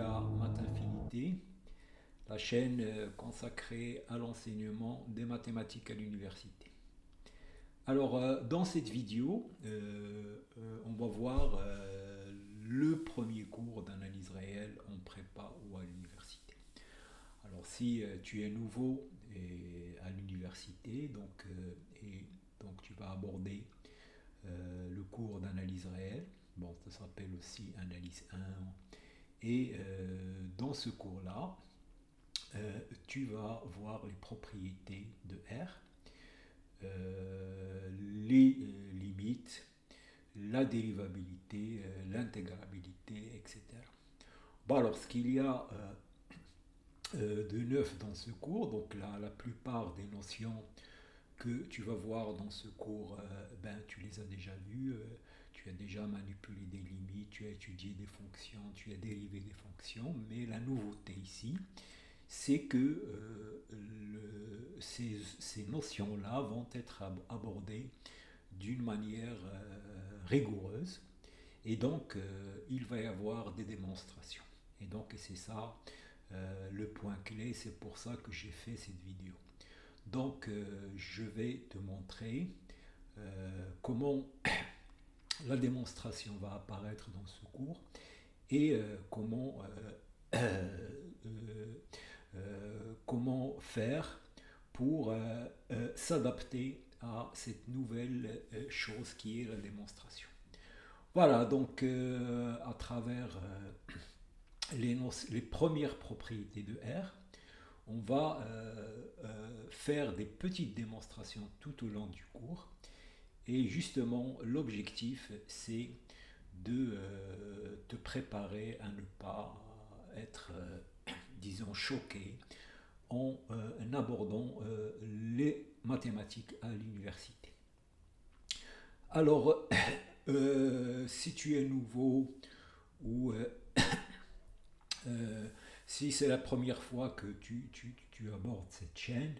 à Math Infinité, la chaîne consacrée à l'enseignement des mathématiques à l'université. Alors, dans cette vidéo, on va voir le premier cours d'analyse réelle en prépa ou à l'université. Alors, si tu es nouveau à l'université, donc tu vas aborder le cours d'analyse réelle. Bon, ça s'appelle aussi analyse 1. Et dans ce cours-là, tu vas voir les propriétés de R, les limites, la dérivabilité, l'intégrabilité, etc. Bon, alors, ce qu'il y a de neuf dans ce cours, donc la plupart des notions que tu vas voir dans ce cours, tu les as déjà vues, tu as déjà manipulé des limites, tu as étudié des fonctions, tu as dérivé des fonctions, mais la nouveauté ici, c'est que ces notions-là vont être abordées d'une manière rigoureuse, et donc il va y avoir des démonstrations. Et donc c'est ça le point clé, c'est pour ça que j'ai fait cette vidéo. Donc je vais te montrer comment la démonstration va apparaître dans ce cours et comment faire pour s'adapter à cette nouvelle chose qui est la démonstration. Voilà, donc à travers les premières propriétés de R, on va faire des petites démonstrations tout au long du cours. Et justement, l'objectif, c'est de te préparer à ne pas être, disons, choqué en abordant les mathématiques à l'université. Alors, si tu es nouveau ou si c'est la première fois que tu abordes cette chaîne,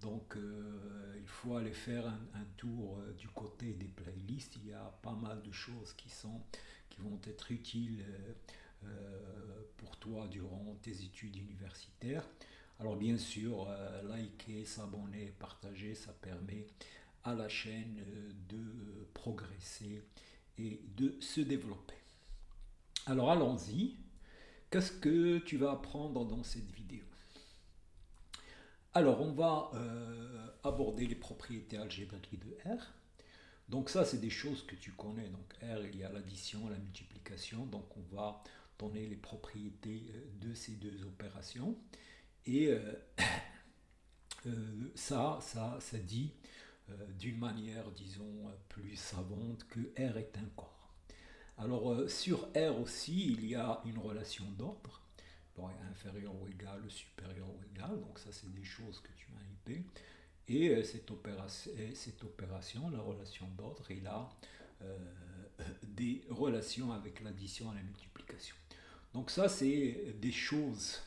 donc il faut aller faire un tour du côté des playlists. Il y a pas mal de choses qui vont être utiles pour toi durant tes études universitaires. Alors bien sûr, liker, s'abonner, partager, ça permet à la chaîne de progresser et de se développer. Alors allons-y. Qu'est-ce que tu vas apprendre dans cette vidéo? Alors, on va aborder les propriétés algébriques de R. Donc ça, c'est des choses que tu connais. Donc R, il y a l'addition, la multiplication. Donc on va donner les propriétés de ces deux opérations. Et ça dit d'une manière, disons, plus savante que R est un corps. Alors sur R aussi, il y a une relation d'ordre. Bon, inférieur ou égal, supérieur ou égal, donc ça c'est des choses que tu manipulées. Et cette opération, la relation d'ordre, il a des relations avec l'addition et la multiplication. Donc ça c'est des choses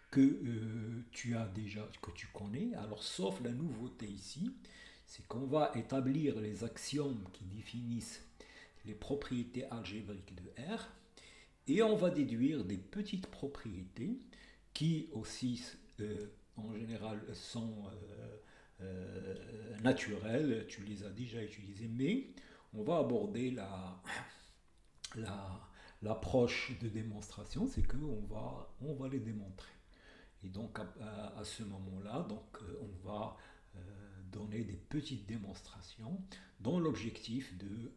que tu as déjà, que tu connais. Alors sauf la nouveauté ici, c'est qu'on va établir les axiomes qui définissent les propriétés algébriques de R. Et on va déduire des petites propriétés qui aussi, en général, sont naturelles. Tu les as déjà utilisées, mais on va aborder l'approche de démonstration, c'est on va les démontrer. Et donc à ce moment-là, on va donner des petites démonstrations dont l'objectif de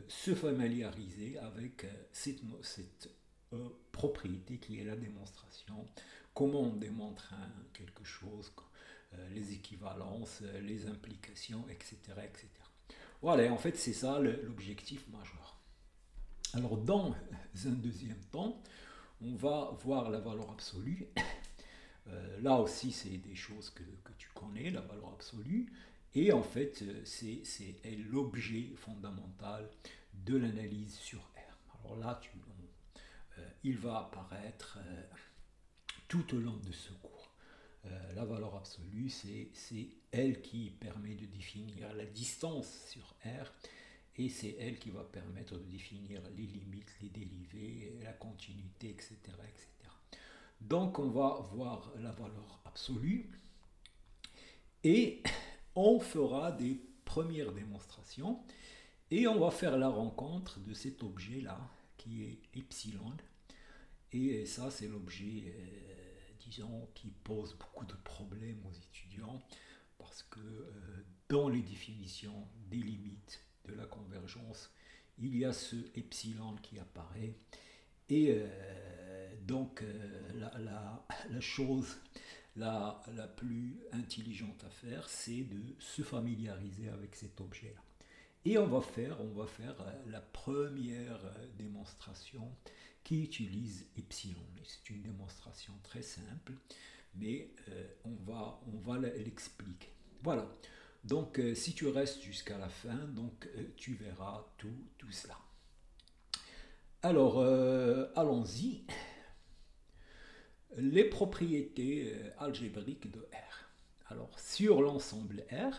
se familiariser avec cette propriété qui est la démonstration, comment on démontre quelque chose, les équivalences, les implications, etc., etc. Voilà, en fait c'est ça l'objectif majeur. Alors dans un deuxième temps, on va voir la valeur absolue. Là aussi c'est des choses que tu connais, la valeur absolue. Et en fait, c'est l'objet fondamental de l'analyse sur R. Alors là, il va apparaître tout au long de ce cours. La valeur absolue, c'est elle qui permet de définir la distance sur R et c'est elle qui va permettre de définir les limites, les dérivés, la continuité, etc., etc. Donc on va voir la valeur absolue et on fera des premières démonstrations et on va faire la rencontre de cet objet-là qui est epsilon. Et ça, c'est l'objet, disons, qui pose beaucoup de problèmes aux étudiants parce que dans les définitions des limites de la convergence, il y a ce epsilon qui apparaît. Et donc, la chose la plus intelligente à faire, c'est de se familiariser avec cet objet-là. Et on va faire la première démonstration qui utilise epsilon. C'est une démonstration très simple, mais on va l'expliquer. Voilà. Donc, si tu restes jusqu'à la fin, donc tu verras tout cela. Alors, allons-y. Les propriétés algébriques de R. Alors, sur l'ensemble R,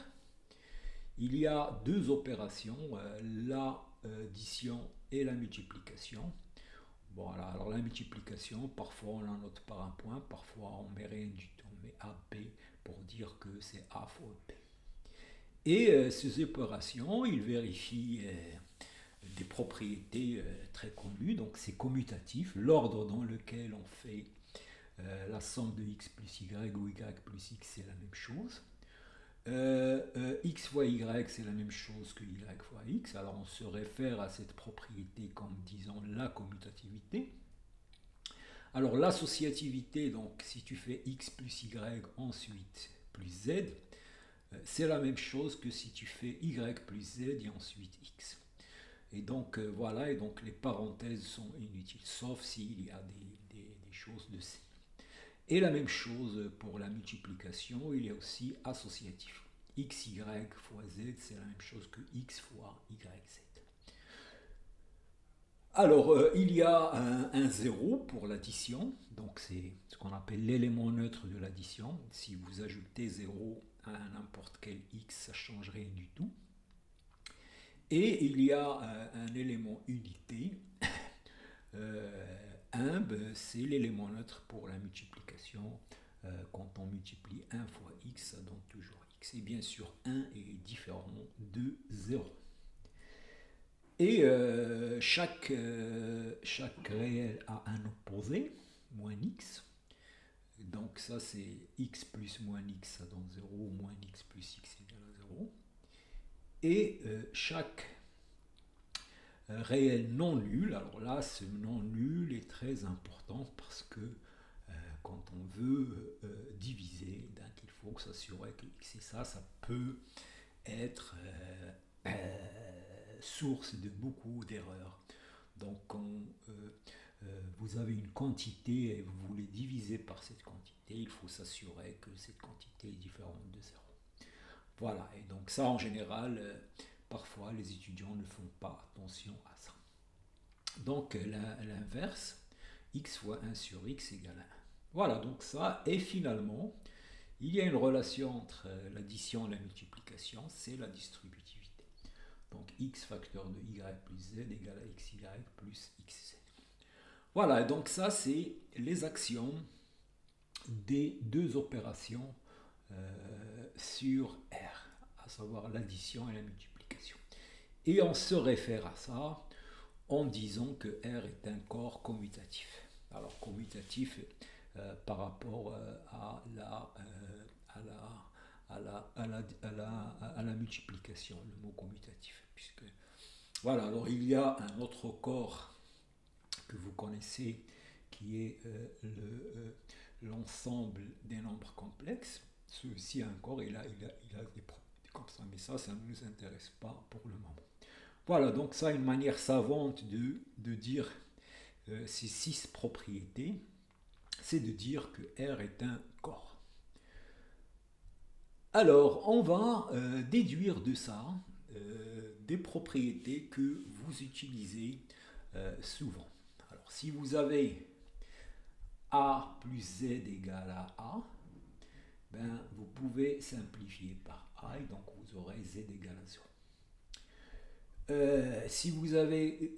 il y a deux opérations, l'addition et la multiplication. Voilà, alors la multiplication, parfois on la note par un point, parfois on met rien du tout, on met AB pour dire que c'est A fois B. Et ces opérations, ils vérifient des propriétés très connues, donc c'est commutatif, l'ordre dans lequel on fait la somme de x plus y ou y plus x, c'est la même chose. X fois y, c'est la même chose que y fois x. Alors on se réfère à cette propriété comme disons la commutativité. Alors l'associativité, donc si tu fais x plus y ensuite plus z, c'est la même chose que si tu fais y plus z et ensuite x. Et donc voilà, et donc les parenthèses sont inutiles, sauf s'il y a des choses de C. Et la même chose pour la multiplication, il y a aussi associatif. xy fois z, c'est la même chose que x fois yz. Alors, il y a un 0 pour l'addition, donc c'est ce qu'on appelle l'élément neutre de l'addition. Si vous ajoutez 0 à n'importe quel x, ça ne change rien du tout. Et il y a un élément unité. 1, c'est l'élément neutre pour la multiplication. Quand on multiplie 1 fois x, ça donne toujours x. Et bien sûr, 1 est différent de 0. Et chaque réel a un opposé, moins x. Donc ça, c'est x plus moins x, ça donne 0, moins x plus x égale à 0. Et chaque réel non nul, alors là, ce non nul est très important parce que quand on veut diviser, donc il faut s'assurer que x et ça peut être source de beaucoup d'erreurs. Donc quand vous avez une quantité et vous voulez diviser par cette quantité, il faut s'assurer que cette quantité est différente de 0. Voilà, et donc ça en général, parfois les étudiants ne font pas attention à ça. Donc l'inverse, x fois 1 sur x égale 1. Voilà, donc ça, et finalement, il y a une relation entre l'addition et la multiplication, c'est la distributivité. Donc x facteur de y plus z égale à xy plus xz. Voilà, donc ça c'est les actions des deux opérations sur R, à savoir l'addition et la multiplication. Et on se réfère à ça en disant que R est un corps commutatif. Alors commutatif par rapport à la multiplication, le mot commutatif. Puisque, voilà, alors il y a un autre corps que vous connaissez qui est l'ensemble des nombres complexes. Ceci encore, il a des propriétés comme ça, mais ça ne nous intéresse pas pour le moment. Voilà, donc ça, une manière savante de dire ces 6 propriétés, c'est de dire que R est un corps. Alors, on va déduire de ça des propriétés que vous utilisez souvent. Alors, si vous avez A plus Z égale à A, ben, vous pouvez simplifier par A et donc vous aurez Z égale à 0. Si vous avez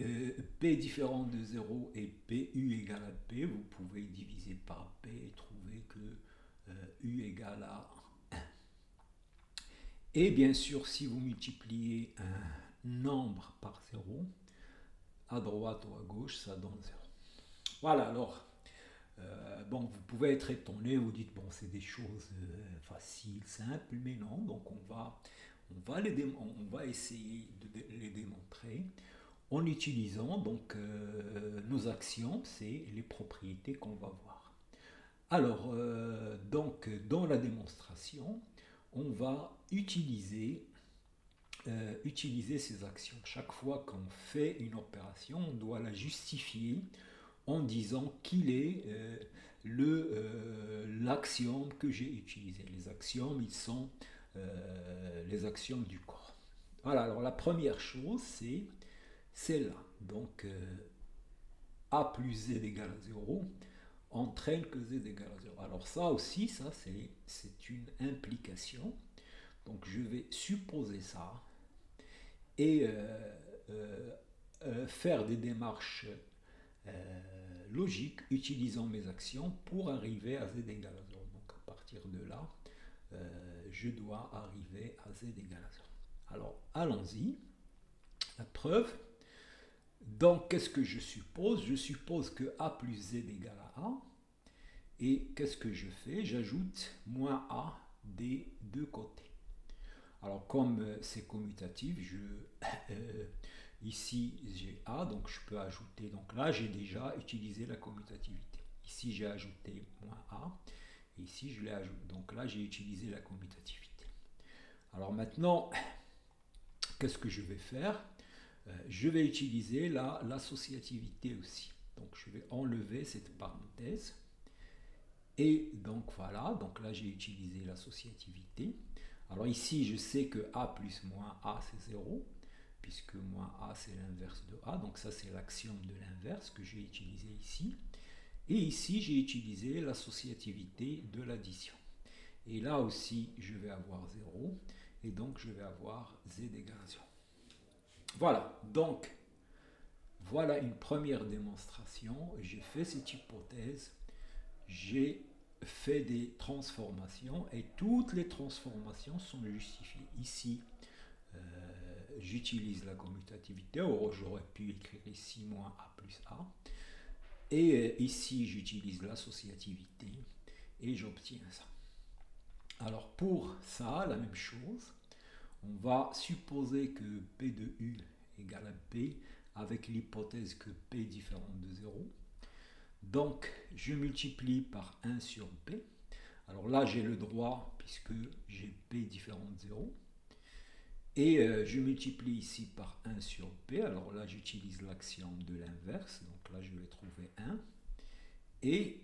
P différent de 0 et PU égale à P, vous pouvez diviser par P et trouver que U égale à 1. Et bien sûr, si vous multipliez un nombre par 0, à droite ou à gauche, ça donne 0. Voilà, alors, bon, vous pouvez être étonné, vous dites, bon, c'est des choses faciles, simples, mais non, donc on va essayer de les démontrer en utilisant donc nos axiomes, c'est les propriétés qu'on va voir. Alors, donc, dans la démonstration, on va utiliser ces actions. Chaque fois qu'on fait une opération, on doit la justifier en disant qu'il est l'axiome que j'ai utilisé. Les axiomes, ils sont les axiomes du corps. Voilà, alors la première chose, c'est celle-là. Donc, A plus Z égale à 0 entraîne que Z égale à 0. Alors ça aussi, ça c'est une implication. Donc je vais supposer ça et faire des démarches logiques utilisant mes actions pour arriver à Z égale à 0. Donc à partir de là, je dois arriver à Z égale à 0. Alors allons-y. La preuve. Donc qu'est-ce que je suppose? Je suppose que A plus Z égale à A. Et qu'est-ce que je fais? J'ajoute moins A des deux côtés. Alors comme c'est commutatif, ici j'ai A, donc je peux ajouter, donc là j'ai déjà utilisé la commutativité. Ici j'ai ajouté moins A, et ici je l'ai ajouté, donc là j'ai utilisé la commutativité. Alors maintenant, qu'est-ce que je vais faire? Je vais utiliser l'associativité aussi. Donc je vais enlever cette parenthèse. Et donc voilà, donc là j'ai utilisé l'associativité. Alors ici je sais que A plus moins A c'est 0, puisque moins A c'est l'inverse de A, donc ça c'est l'axiome de l'inverse que j'ai utilisé ici. Et ici j'ai utilisé l'associativité de l'addition. Et là aussi je vais avoir 0, et donc je vais avoir Z égale à 0. Voilà, donc voilà une première démonstration. J'ai fait cette hypothèse, j'ai fait des transformations et toutes les transformations sont justifiées. Ici, j'utilise la commutativité, or j'aurais pu écrire ici moins A plus A. Et ici, j'utilise l'associativité et j'obtiens ça. Alors pour ça, la même chose. On va supposer que P de U égale à P avec l'hypothèse que P est différent de 0. Donc, je multiplie par 1 sur P. Alors là, j'ai le droit puisque j'ai P différent de 0. Et je multiplie ici par 1 sur P. Alors là, j'utilise l'axiome de l'inverse. Donc là, je vais trouver 1. Et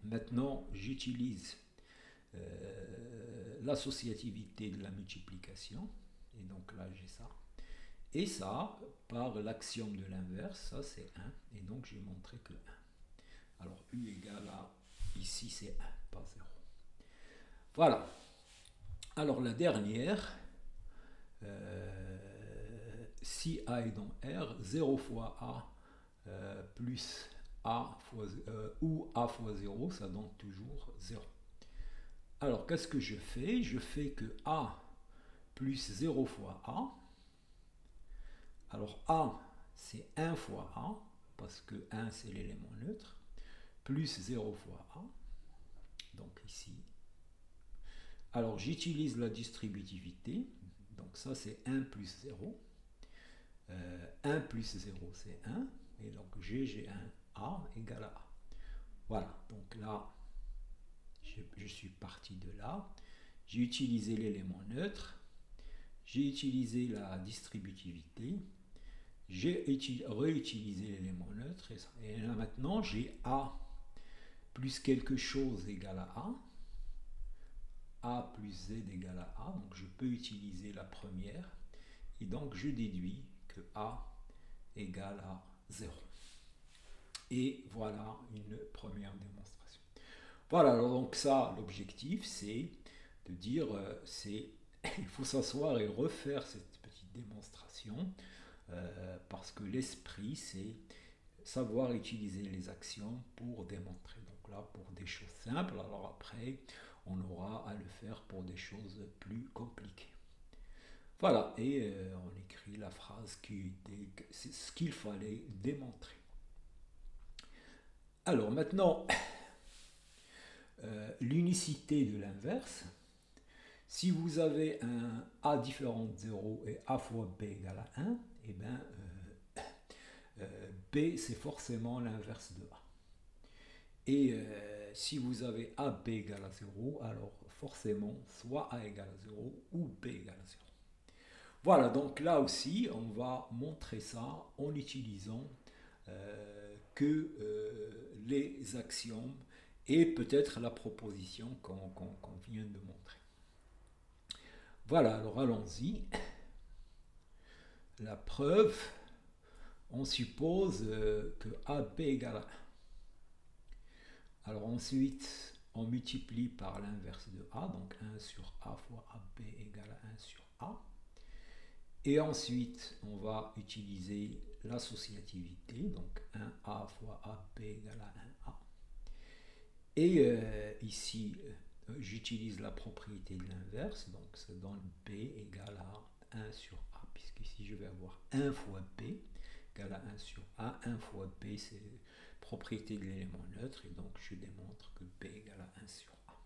maintenant, j'utilise l'associativité de la multiplication. Et donc là, j'ai ça. Et ça, par l'axiome de l'inverse, ça c'est 1. Et donc, j'ai montré que 1. Alors, U égale à, ici c'est 1, pas 0. Voilà. Alors, la dernière, si A est dans R, 0 fois A plus A fois, ou A fois 0, ça donne toujours 0. Alors, qu'est-ce que je fais? Je fais que A plus 0 fois A. Alors A, c'est 1 fois A, parce que 1, c'est l'élément neutre, plus 0 fois A. Donc ici. Alors j'utilise la distributivité. Donc ça, c'est 1 plus 0. 1 plus 0, c'est 1. Et donc j'ai un A égale à A. Voilà. Donc là, je suis parti de là. J'ai utilisé l'élément neutre. J'ai utilisé la distributivité. J'ai réutilisé l'élément neutre. Et là maintenant, j'ai A plus quelque chose égale à A. A plus Z égale à A. Donc je peux utiliser la première. Et donc je déduis que A égale à 0. Et voilà une première démonstration. Voilà, alors donc ça, l'objectif, c'est de dire, il faut s'asseoir et refaire cette petite démonstration parce que l'esprit, c'est savoir utiliser les actions pour démontrer. Donc là, pour des choses simples, alors après, on aura à le faire pour des choses plus compliquées. Voilà, et on écrit la phrase qui était c'est ce qu'il fallait démontrer. Alors maintenant, l'unicité de l'inverse. Si vous avez un a différent de 0 et a fois b égale à 1, et bien b c'est forcément l'inverse de a. Et si vous avez ab égale à 0, alors forcément soit a égale à 0 ou b égale à 0. Voilà, donc là aussi, on va montrer ça en utilisant que les axiomes et peut-être la proposition qu'on vient de montrer. Voilà, alors allons-y. La preuve, on suppose que AB égale à 1. Alors ensuite, on multiplie par l'inverse de A, donc 1 sur A fois AB égale à 1 sur A. Et ensuite, on va utiliser l'associativité, donc 1A fois AB égale à 1A. Et ici, j'utilise la propriété de l'inverse, donc ça donne B égale à 1 sur A, puisqu'ici je vais avoir 1 fois B égale à 1 sur A. 1 fois B, c'est propriété de l'élément neutre, et donc je démontre que B égale à 1 sur A.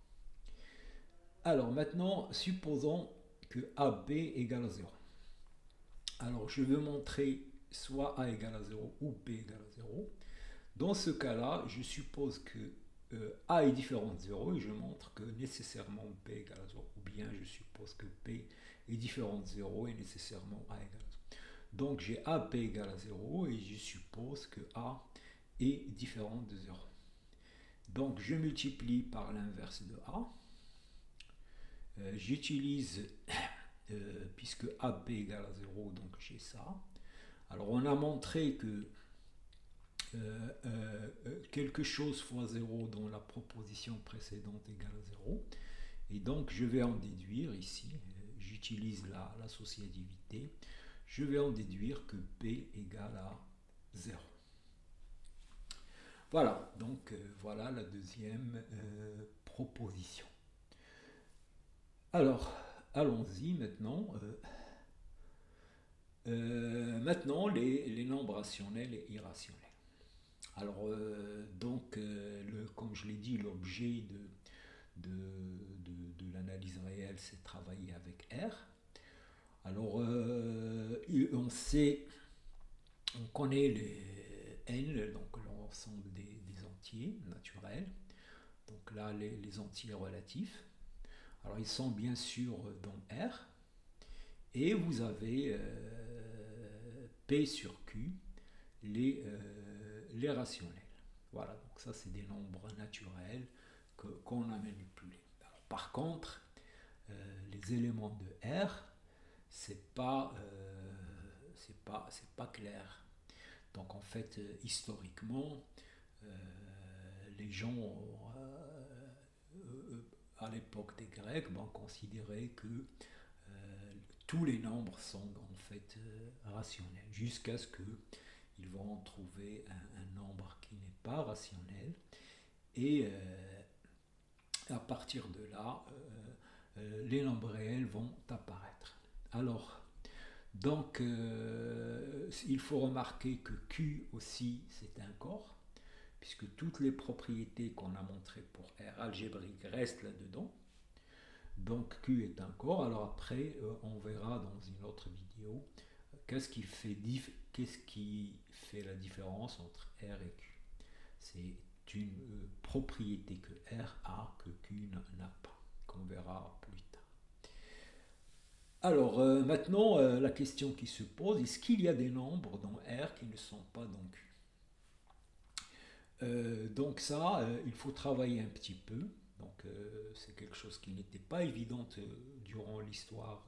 Alors maintenant, supposons que AB égale à 0. Alors je veux montrer soit A égale à 0 ou B égale à 0. Dans ce cas-là, je suppose que A est différent de 0 et je montre que nécessairement B égale à 0. Ou bien je suppose que B est différent de 0 et nécessairement A égale à 0. Donc j'ai AB égale à 0 et je suppose que A est différent de 0. Donc je multiplie par l'inverse de A. J'utilise, puisque AB égale à 0, donc j'ai ça. Alors on a montré que quelque chose fois 0 dans la proposition précédente égale à 0. Et donc je vais en déduire ici, j'utilise l'associativité, je vais en déduire que B égale à 0. Voilà, donc voilà la deuxième proposition. Alors, allons-y maintenant. Maintenant, les nombres rationnels et irrationnels. Alors, comme je l'ai dit, l'objet de l'analyse réelle, c'est travailler avec R. Alors, on connaît les N, donc l'ensemble des entiers naturels. Donc là, les entiers relatifs. Alors, ils sont bien sûr dans R. Et vous avez P sur Q, les rationnels. Voilà, donc ça c'est des nombres naturels qu'on a manipulés. Alors, par contre, les éléments de R, c'est pas clair. Donc en fait, historiquement, les gens à l'époque des Grecs considéraient que tous les nombres sont en fait rationnels, jusqu'à ce qu'ils vont trouver un nombre qui n'est pas rationnel. Et à partir de là, les nombres réels vont apparaître. Alors, donc, il faut remarquer que Q aussi, c'est un corps, puisque toutes les propriétés qu'on a montrées pour R algébrique restent là-dedans. Donc Q est un corps. Alors après, on verra dans une autre vidéo qu'est-ce qui fait la différence entre R et Q. C'est une propriété que R a, que Q n'a pas, qu'on verra plus tard. Alors maintenant, la question qui se pose, est-ce qu'il y a des nombres dans R qui ne sont pas dans Q? Donc ça, il faut travailler un petit peu. Donc c'est quelque chose qui n'était pas évident durant l'histoire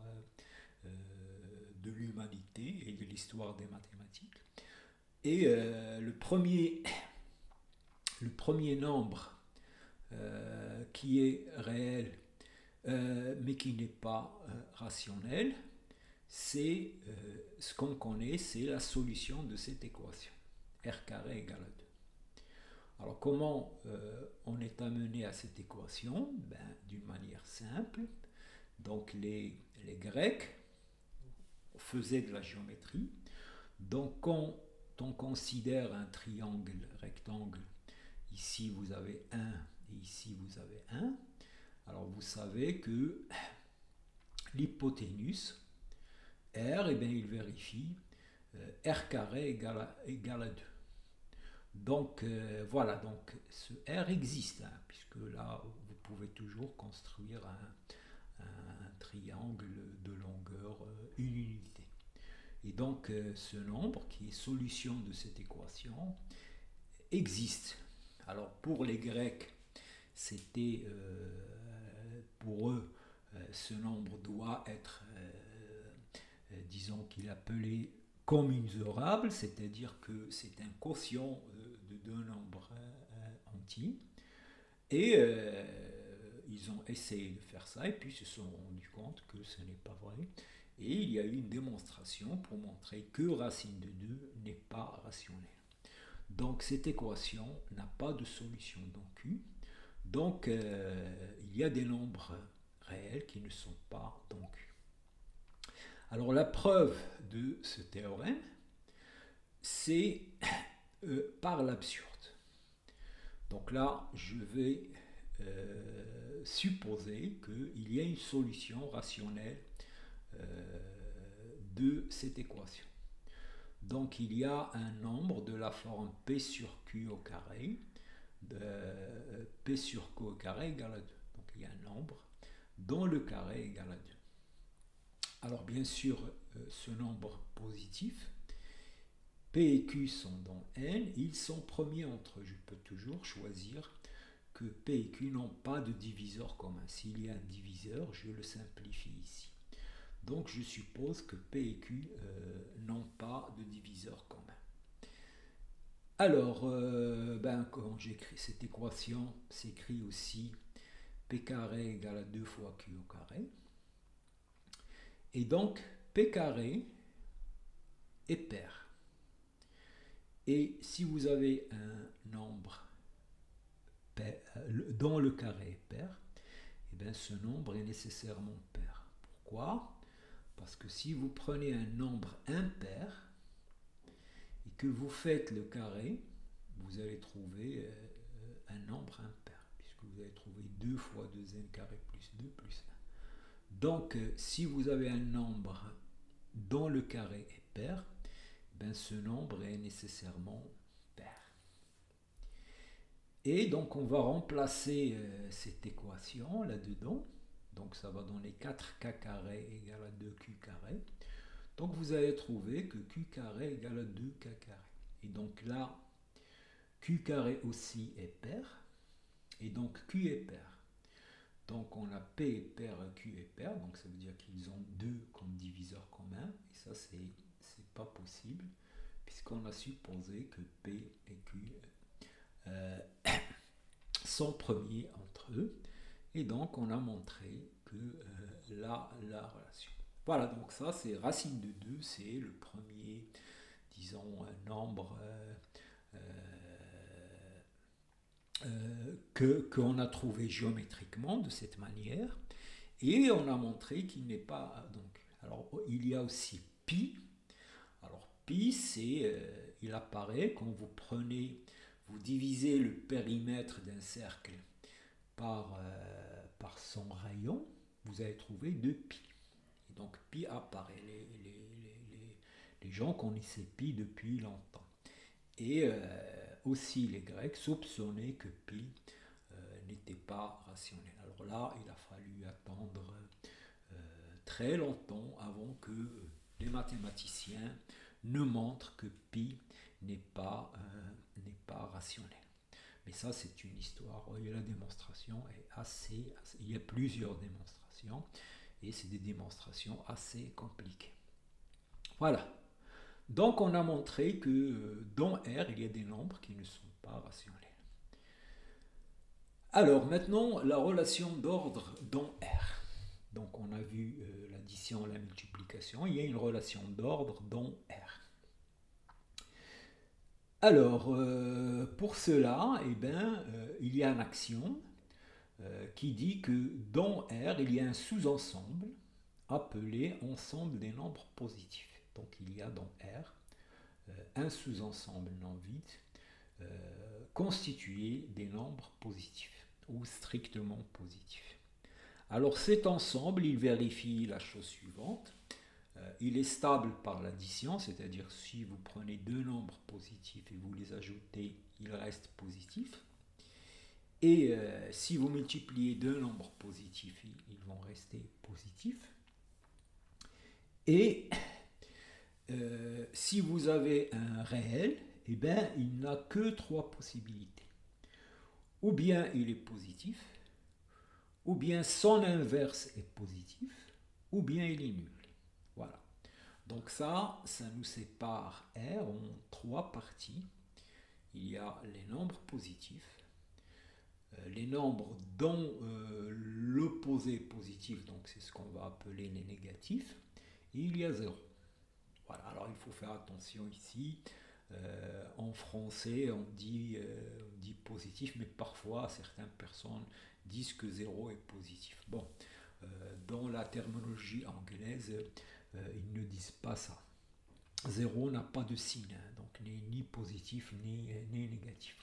de l'humanité et de l'histoire des mathématiques. Et le premier nombre qui est réel mais qui n'est pas rationnel, c'est ce qu'on connaît, c'est la solution de cette équation. R carré égale à 2. Alors comment on est amené à cette équation? D'une manière simple. Donc les Grecs faisaient de la géométrie. Donc quand on considère un triangle rectangle, ici vous avez 1 et ici vous avez 1, alors vous savez que l'hypoténuse R, il vérifie R carré égale à 2. Donc voilà, donc ce R existe, hein, puisque là vous pouvez toujours construire un triangle de longueur une unité. Et donc ce nombre qui est solution de cette équation existe. Alors pour les Grecs, c'était pour eux ce nombre doit être disons qu'il appelait commusurable, c'est-à-dire que c'est un quotient de deux nombres entiers. Et ils ont essayé de faire ça et puis se sont rendus compte que ce n'est pas vrai. Et il y a eu une démonstration pour montrer que racine de 2 n'est pas rationnelle. Donc cette équation n'a pas de solution dans Q. Donc il y a des nombres réels qui ne sont pas dans Q. Alors la preuve de ce théorème, c'est par l'absurde. Donc là, je vais supposer qu'il y a une solution rationnelle de cette équation. Donc il y a un nombre de la forme P sur Q au carré, P sur Q au carré égale à 2. Donc il y a un nombre dont le carré égale à 2. Alors bien sûr, ce nombre positif, P et Q sont dans N, ils sont premiers entre eux. Je peux toujours choisir que P et Q n'ont pas de diviseur commun. S'il y a un diviseur, je le simplifie ici. Donc je suppose que P et Q n'ont pas de diviseur commun. Alors, quand j'écris cette équation, s'écrit aussi P carré égale à 2 fois Q au carré. Et donc, P carré est pair. Et si vous avez un nombre pair, dont le carré est pair, ce nombre est nécessairement pair. Pourquoi? Parce que si vous prenez un nombre impair et que vous faites le carré, vous allez trouver un nombre impair, puisque vous allez trouver 2 fois 2n carré plus 2 plus 1. Donc, si vous avez un nombre dont le carré est pair, ce nombre est nécessairement pair. Et donc, on va remplacer cette équation là-dedans. Donc, ça va donner 4k carré égale à 2q carré. Donc, vous allez trouver que q carré égale à 2k carré. Et donc là, q carré aussi est pair. Et donc, q est pair. Donc on a P est pair, Q est pair, donc ça veut dire qu'ils ont 2 comme diviseur commun, et ça c'est pas possible, puisqu'on a supposé que P et Q sont premiers entre eux, et donc on a montré que la relation. Voilà, donc ça c'est racine de 2, c'est le premier, disons, nombre qu'on a trouvé géométriquement de cette manière, et on a montré qu'il n'est pas donc. Alors il y a aussi pi. Alors pi, c'est il apparaît quand vous divisez le périmètre d'un cercle par son rayon, vous allez trouver 2pi. Et donc pi apparaît. Les gens connaissaient pi depuis longtemps. Et aussi les Grecs soupçonnaient que pi n'était pas rationnel. Alors là, il a fallu attendre très longtemps avant que les mathématiciens ne montrent que pi n'est pas rationnel. Mais ça, c'est une histoire. Et la démonstration est assez. Il y a plusieurs démonstrations et c'est des démonstrations assez compliquées. Voilà. Donc on a montré que dans R, il y a des nombres qui ne sont pas rationnels. Alors maintenant, la relation d'ordre dans R. Donc on a vu l'addition, la multiplication, il y a une relation d'ordre dans R. Alors, pour cela, eh ben, il y a un axiome qui dit que dans R, il y a un sous-ensemble appelé ensemble des nombres positifs. Donc il y a dans R un sous-ensemble non vide constitué des nombres positifs ou strictement positifs. Alors cet ensemble, il vérifie la chose suivante. Il est stable par l'addition, c'est-à-dire si vous prenez deux nombres positifs et vous les ajoutez, ils restent positifs. Et si vous multipliez deux nombres positifs, ils vont rester positifs. Et si vous avez un réel, eh bien, il n'a que trois possibilités. Ou bien il est positif, ou bien son inverse est positif, ou bien il est nul. Voilà. Donc ça nous sépare R en trois parties. Il y a les nombres positifs, les nombres dont l'opposé est positif, donc c'est ce qu'on va appeler les négatifs, et il y a 0. Voilà, alors il faut faire attention ici. En français, on dit positif, mais parfois certaines personnes disent que 0 est positif. Bon, dans la terminologie anglaise, ils ne disent pas ça. 0 n'a pas de signe, hein, donc ni positif ni négatif.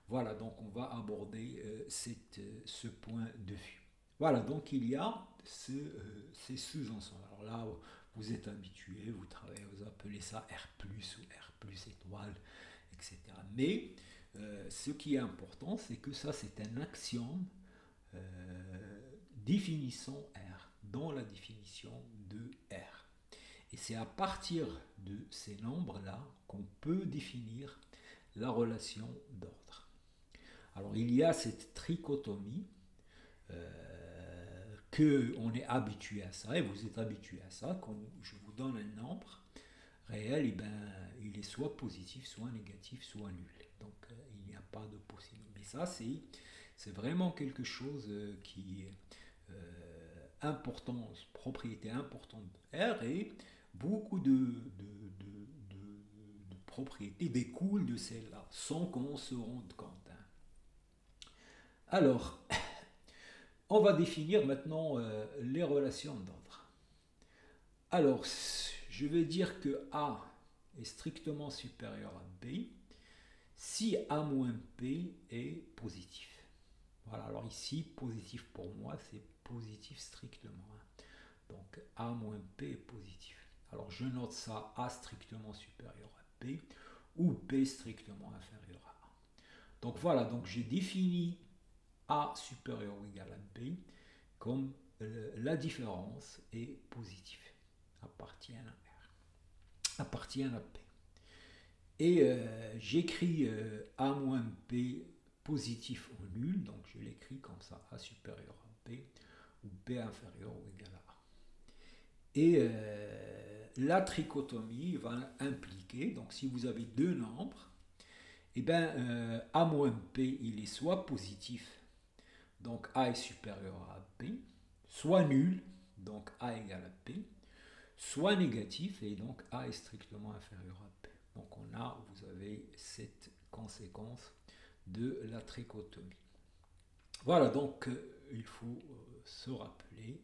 Voilà, donc on va aborder ce point de vue. Voilà, donc il y a ces sous-ensembles. Alors là, vous êtes habitué, vous travaillez, vous appelez ça R+, ou R+ étoile, etc. Mais ce qui est important, c'est que ça, c'est un axiome définissant R, dans la définition de R. Et c'est à partir de ces nombres-là qu'on peut définir la relation d'ordre. Alors il y a cette trichotomie qu'on est habitué à ça, et vous êtes habitué à ça. Quand je vous donne un nombre réel, et ben, il est soit positif, soit négatif, soit nul. Donc il n'y a pas de possibilité. Mais ça, c'est vraiment quelque chose qui est important, propriété importante de R, et beaucoup de propriétés découlent de celle-là, sans qu'on se rende compte. Alors, on va définir maintenant les relations d'ordre. Alors, je vais dire que A est strictement supérieur à B si A moins P est positif. Voilà, alors ici, positif pour moi, c'est positif strictement. Donc, A moins P est positif. Alors, je note ça A strictement supérieur à P ou P strictement inférieur à A. Donc, voilà, donc j'ai défini A supérieur ou égal à B comme la différence est positive, appartient à R, appartient à P. Et j'écris A moins P positif ou nul, donc je l'écris comme ça, A supérieur à B ou B inférieur ou égal à A. Et la trichotomie va impliquer, donc si vous avez deux nombres, et bien A moins P, il est soit positif, donc A est supérieur à B, soit nul, donc A égale à P, soit négatif, et donc A est strictement inférieur à P. Donc vous avez cette conséquence de la trichotomie. Voilà, donc il faut se rappeler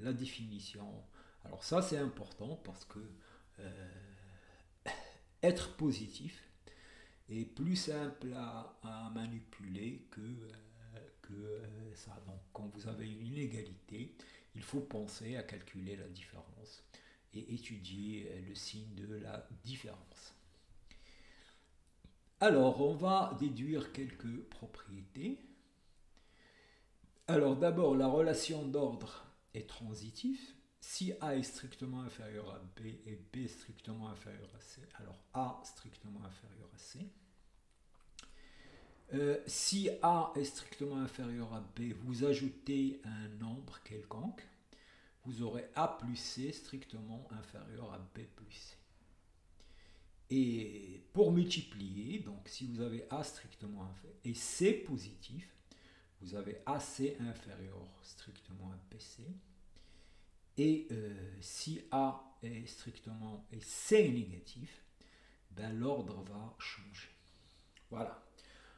la définition. Alors ça, c'est important parce que être positif est plus simple à manipuler que ça. Donc quand vous avez une inégalité, il faut penser à calculer la différence et étudier le signe de la différence. Alors on va déduire quelques propriétés. Alors d'abord, la relation d'ordre est transitive. Si A est strictement inférieur à B et B strictement inférieur à C, alors A strictement inférieur à C. Si A est strictement inférieur à B, vous ajoutez un nombre quelconque, vous aurez A plus C strictement inférieur à B plus C. Et pour multiplier, donc si vous avez A strictement inférieur et C positif, vous avez AC inférieur strictement à BC. Et si A est strictement et C est négatif, ben, l'ordre va changer. Voilà.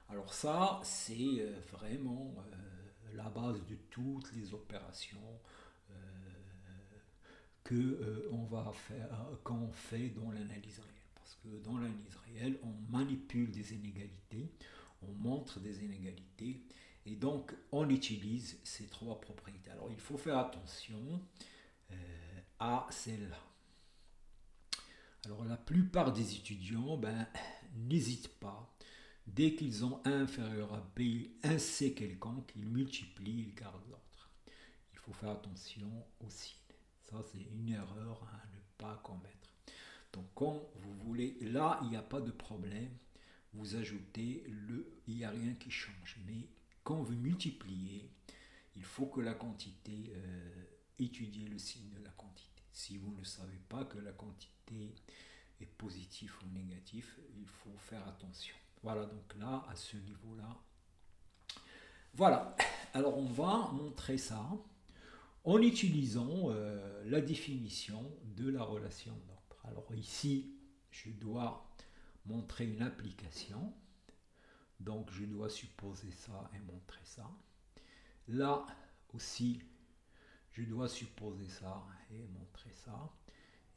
Alors ça, c'est vraiment la base de toutes les opérations on va faire, qu'on fait dans l'analyse réelle. Parce que dans l'analyse réelle, on manipule des inégalités, on montre des inégalités, et donc on utilise ces trois propriétés. Alors il faut faire attention à celle-là. Alors la plupart des étudiants n'hésitent pas. Dès qu'ils ont A inférieur à B, un C quelconque, ils multiplient, ils gardent l'autre. Il faut faire attention aussi. Ça, c'est une erreur à ne pas commettre. Donc, quand vous voulez, là, il n'y a pas de problème. Vous ajoutez il n'y a rien qui change. Mais quand vous multipliez, il faut que la quantité, étudiez le signe de la quantité. Si vous ne savez pas que la quantité est positive ou négative, il faut faire attention. Voilà, donc là, à ce niveau-là. Voilà, alors on va montrer ça en utilisant la définition de la relation d'ordre. Alors ici, je dois montrer une application. Donc je dois supposer ça et montrer ça. Là aussi, je dois supposer ça et montrer ça.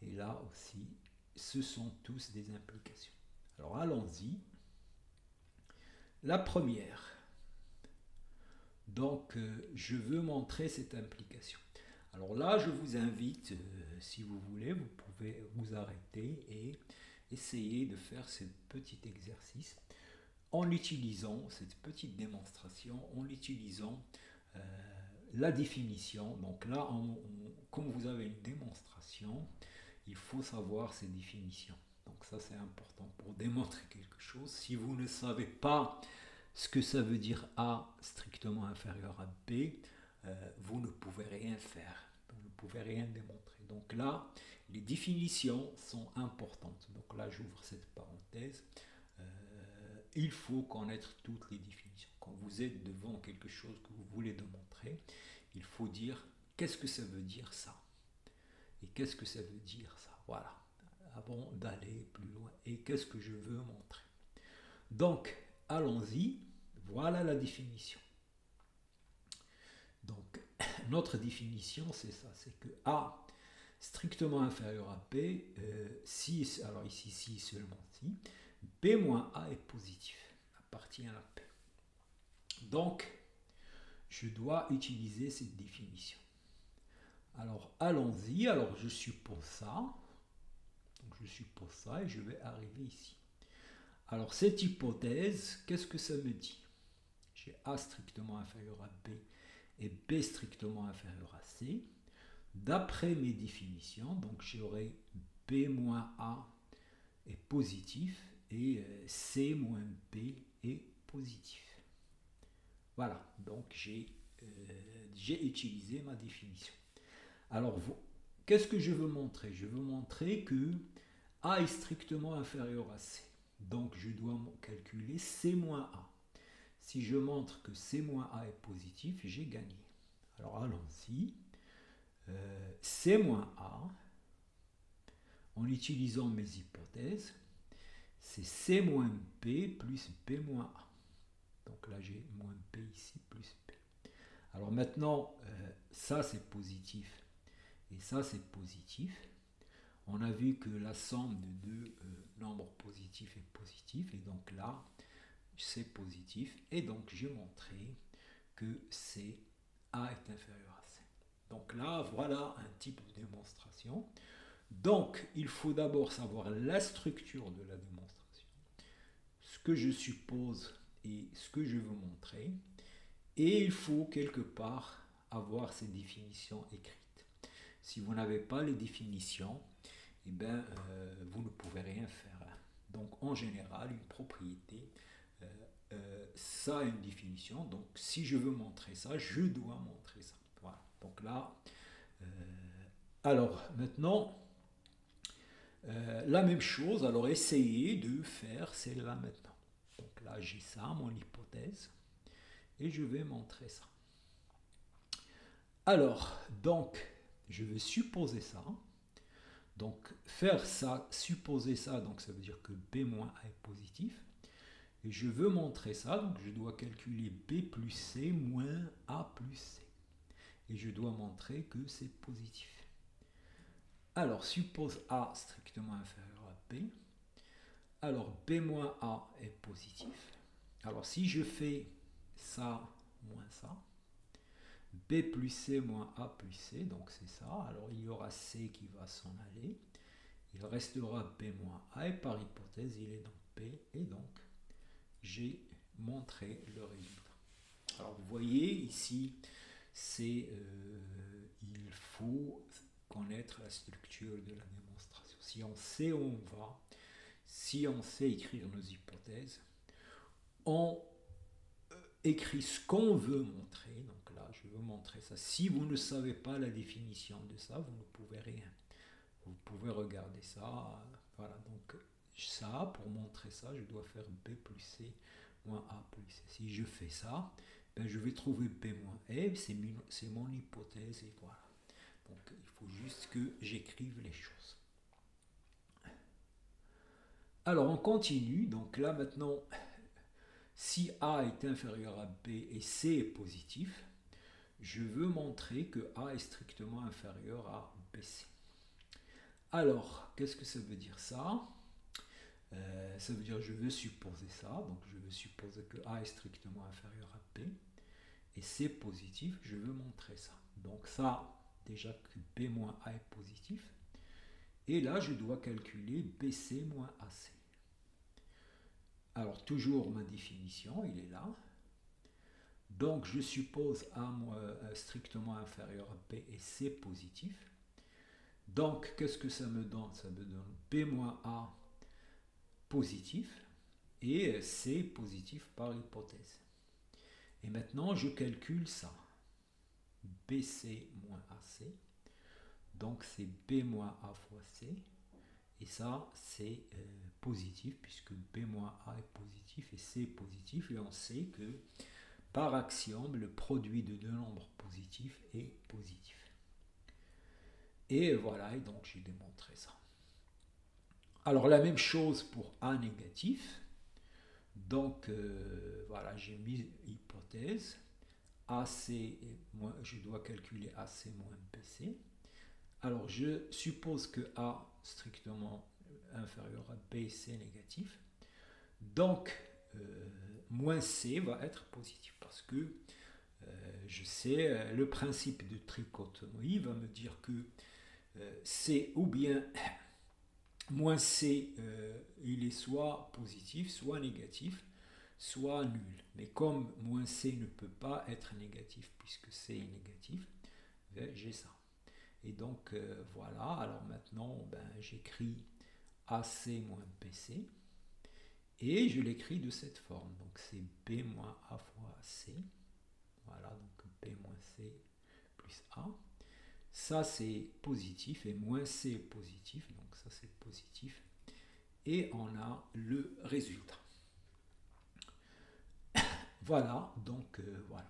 Et là aussi, ce sont tous des implications. Alors allons-y. La première. Donc, je veux montrer cette implication. Alors là, je vous invite, si vous voulez, vous pouvez vous arrêter et essayer de faire ce petit exercice en utilisant cette petite démonstration, en utilisant la définition. Donc là, comme vous avez une démonstration, il faut savoir ces définitions. Donc ça, c'est important pour démontrer quelque chose. Si vous ne savez pas ce que ça veut dire A strictement inférieur à B, vous ne pouvez rien faire, vous ne pouvez rien démontrer. Donc là, les définitions sont importantes. Donc là, j'ouvre cette parenthèse. Il faut connaître toutes les définitions. Quand vous êtes devant quelque chose que vous voulez démontrer, il faut dire qu'est-ce que ça veut dire ça et qu'est-ce que ça veut dire ça. Voilà, avant d'aller plus loin. Et qu'est-ce que je veux montrer. Donc, allons-y, voilà la définition. Donc, notre définition, c'est ça, c'est que A strictement inférieur à B, si, alors ici, si seulement si, B moins A est positif, appartient à P. Donc, je dois utiliser cette définition. Alors, allons-y, alors je suppose ça, donc je suppose ça et je vais arriver ici. Alors, cette hypothèse, qu'est-ce que ça me dit? J'ai A strictement inférieur à B et B strictement inférieur à C. D'après mes définitions, donc j'aurai B moins A est positif et C moins B est positif. Voilà, donc j'ai utilisé ma définition. Alors, qu'est-ce que je veux montrer? Je veux montrer que A est strictement inférieur à C. Donc, je dois calculer C moins A. Si je montre que C moins A est positif, j'ai gagné. Alors, allons-y. C moins A, en utilisant mes hypothèses, c'est C moins P plus P moins A. Donc là, j'ai moins P ici plus P. Alors maintenant, ça c'est positif et ça c'est positif. On a vu que la somme de deux nombres positifs est positive et donc là, c'est positif. Et donc, j'ai montré que C, A est inférieur à C. Donc là, voilà un type de démonstration. Donc, il faut d'abord savoir la structure de la démonstration, ce que je suppose et ce que je veux montrer. Et il faut quelque part avoir ces définitions écrites. Si vous n'avez pas les définitions, eh bien, vous ne pouvez rien faire. Donc, en général, une propriété, ça a une définition. Donc, si je veux montrer ça, je dois montrer ça. Voilà. Donc là, alors maintenant, la même chose. Alors, essayez de faire celle-là maintenant. Donc là, j'ai ça, mon hypothèse, et je vais montrer ça. Alors, donc, je vais supposer ça. Donc faire ça, supposer ça, donc ça veut dire que B moins A est positif. Et je veux montrer ça, donc je dois calculer B plus C moins A plus C. Et je dois montrer que c'est positif. Alors suppose A strictement inférieur à B. Alors B moins A est positif. Alors si je fais ça moins ça, B plus C moins A plus C, donc c'est ça. Alors il y aura C qui va s'en aller. Il restera B moins A et par hypothèse il est dans B et donc j'ai montré le résultat. Alors vous voyez ici, il faut connaître la structure de la démonstration. Si on sait où on va, si on sait écrire nos hypothèses, on écrit ce qu'on veut montrer. Donc là, je veux montrer ça. Si vous ne savez pas la définition de ça, vous ne pouvez rien. Vous pouvez regarder ça. Voilà, donc ça, pour montrer ça, je dois faire B plus C moins A plus C. Si je fais ça, ben je vais trouver B moins A, c'est mon hypothèse et voilà. Donc il faut juste que j'écrive les choses. Alors on continue, donc là maintenant, si A est inférieur à B et C est positif, je veux montrer que A est strictement inférieur à BC. Alors, qu'est-ce que ça veut dire ça? Ça veut dire je veux supposer ça, donc je veux supposer que A est strictement inférieur à B et C positif, je veux montrer ça. Donc ça, déjà que B moins A est positif, et là je dois calculer BC moins AC. Alors toujours ma définition, il est là. Donc je suppose A strictement inférieur à B et C positif. Donc qu'est-ce que ça me donne? Ça me donne B moins A positif et C positif par hypothèse. Et maintenant je calcule ça. BC moins AC. Donc c'est B moins A fois C. Et ça c'est positif puisque B moins A est positif et C est positif. Et on sait que par axiome, le produit de deux nombres positifs est positif. Et voilà, et donc j'ai démontré ça. Alors la même chose pour A négatif. Donc voilà, j'ai mis hypothèse. AC, je dois calculer AC moins BC. Alors je suppose que A strictement inférieur à B, C négatif. Donc moins C va être positif parce que je sais, le principe de trichotomie va me dire que C ou bien moins C, il est soit positif, soit négatif, soit nul. Mais comme moins C ne peut pas être négatif puisque C est négatif, j'ai ça. Et donc voilà, alors maintenant j'écris AC moins BC et je l'écris de cette forme. Donc c'est B moins A fois C. Voilà, donc B moins C plus A. Ça c'est positif et moins C est positif, donc ça c'est positif. Et on a le résultat. Voilà, donc voilà.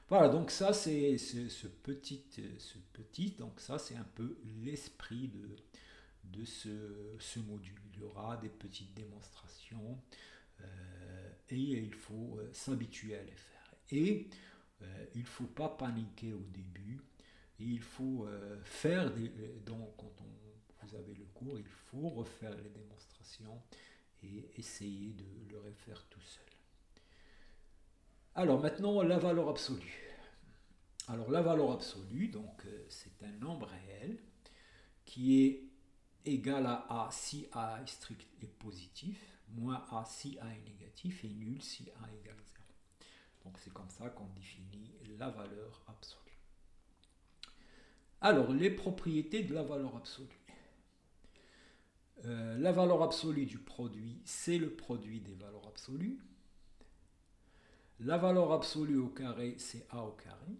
Voilà, donc ça c'est ce petit, donc ça c'est un peu l'esprit de ce module. Il y aura des petites démonstrations et il faut s'habituer à les faire. Et il ne faut pas paniquer au début. Il faut faire donc quand vous avez le cours, il faut refaire les démonstrations et essayer de le refaire tout seul. Alors maintenant la valeur absolue. Alors la valeur absolue, donc c'est un nombre réel qui est égal à A si A est strict et positif, moins A si A est négatif et nul si A égale 0. Donc c'est comme ça qu'on définit la valeur absolue. Alors les propriétés de la valeur absolue. La valeur absolue du produit, c'est le produit des valeurs absolues. La valeur absolue au carré, c'est A au carré.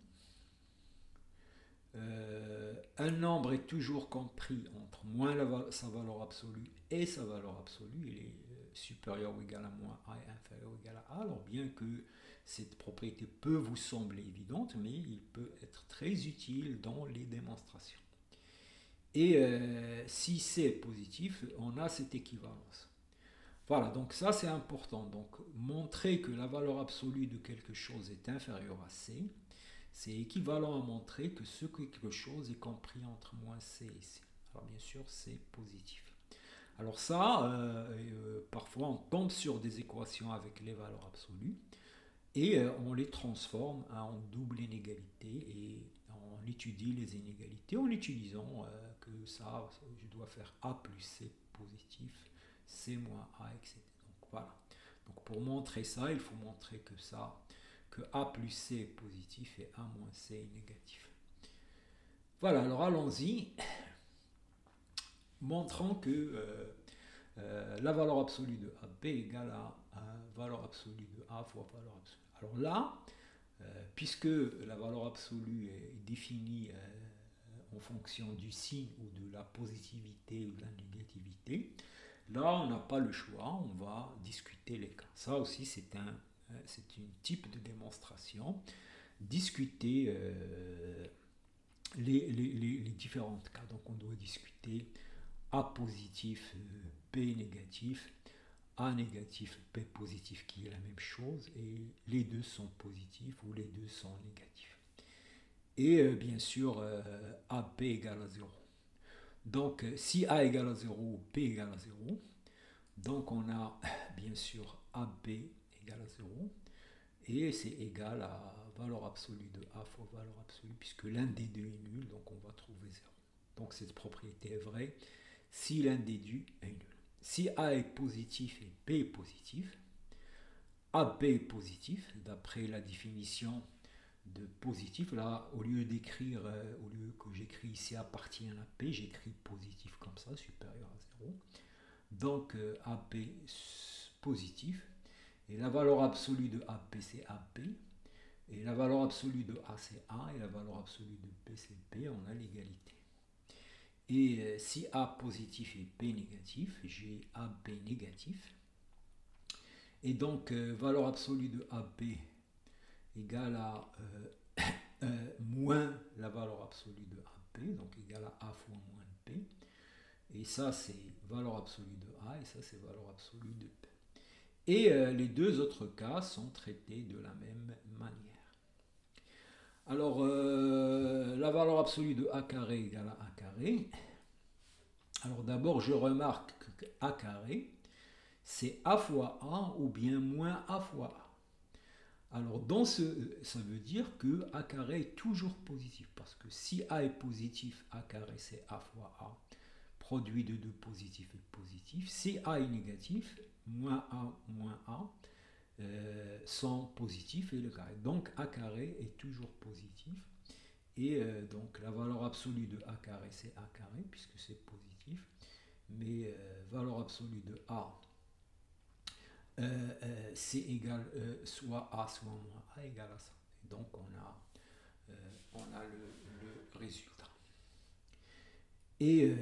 Un nombre est toujours compris entre moins sa valeur absolue et sa valeur absolue. Il est supérieur ou égal à moins A et inférieur ou égal à A. Alors bien que cette propriété peut vous sembler évidente, mais il peut être très utile dans les démonstrations. Et si C est positif, on a cette équivalence. Voilà, donc ça c'est important. Donc montrer que la valeur absolue de quelque chose est inférieure à C, c'est équivalent à montrer que ce quelque chose est compris entre moins C et C. Alors bien sûr, c'est positif. Alors ça, parfois on tombe sur des équations avec les valeurs absolues et on les transforme en double inégalité et on étudie les inégalités en utilisant que ça, je dois faire A plus C positif, C moins A, etc. Donc voilà. Donc pour montrer ça, il faut montrer que ça, que A plus C est positif et A moins C est négatif. Voilà, alors allons-y. Montrant que la valeur absolue de A, B égale à valeur absolue de A fois valeur absolue. Alors là, puisque la valeur absolue est définie en fonction du signe ou de la positivité ou de la négativité, là on n'a pas le choix, on va discuter les cas. Ça aussi c'est un type de démonstration, discuter les différents cas. Donc on doit discuter A positif, B négatif, A négatif, B positif qui est la même chose et les deux sont positifs ou les deux sont négatifs. Et bien sûr AB égale à 0. Donc si A égale à 0, B égale à 0, donc on a bien sûr AB égale à 0 et c'est égal à valeur absolue de A fois valeur absolue puisque l'un des deux est nul, donc on va trouver 0. Donc cette propriété est vraie si l'un des deux est nul. Si A est positif et B est positif, AB est positif, d'après la définition de positif, là, au lieu d'écrire, au lieu que j'écris ici appartient à P, j'écris positif comme ça, supérieur à 0. Donc AB positif, et la valeur absolue de AB c'est AB, et la valeur absolue de A c'est A, et la valeur absolue de B c'est B, on a l'égalité. Et si A positif et B négatif, j'ai AB négatif. Et donc, valeur absolue de AB égale à moins la valeur absolue de AB, donc égale à A fois moins B. Et ça, c'est valeur absolue de A, et ça, c'est valeur absolue de B. Et les deux autres cas sont traités de la même manière. Alors, la valeur absolue de A carré égale à A carré. Alors d'abord, je remarque que A carré, c'est A fois A ou bien moins A fois A. Alors ça veut dire que A carré est toujours positif, parce que si A est positif, A carré c'est A fois A, produit de deux positifs est positif. Si A est négatif, moins A sont positifs et le carré. Donc A carré est toujours positif. Et donc la valeur absolue de A carré c'est A carré, puisque c'est positif. Mais valeur absolue de A, c'est égal soit A soit moins A égale à ça. Et donc on a le résultat. Et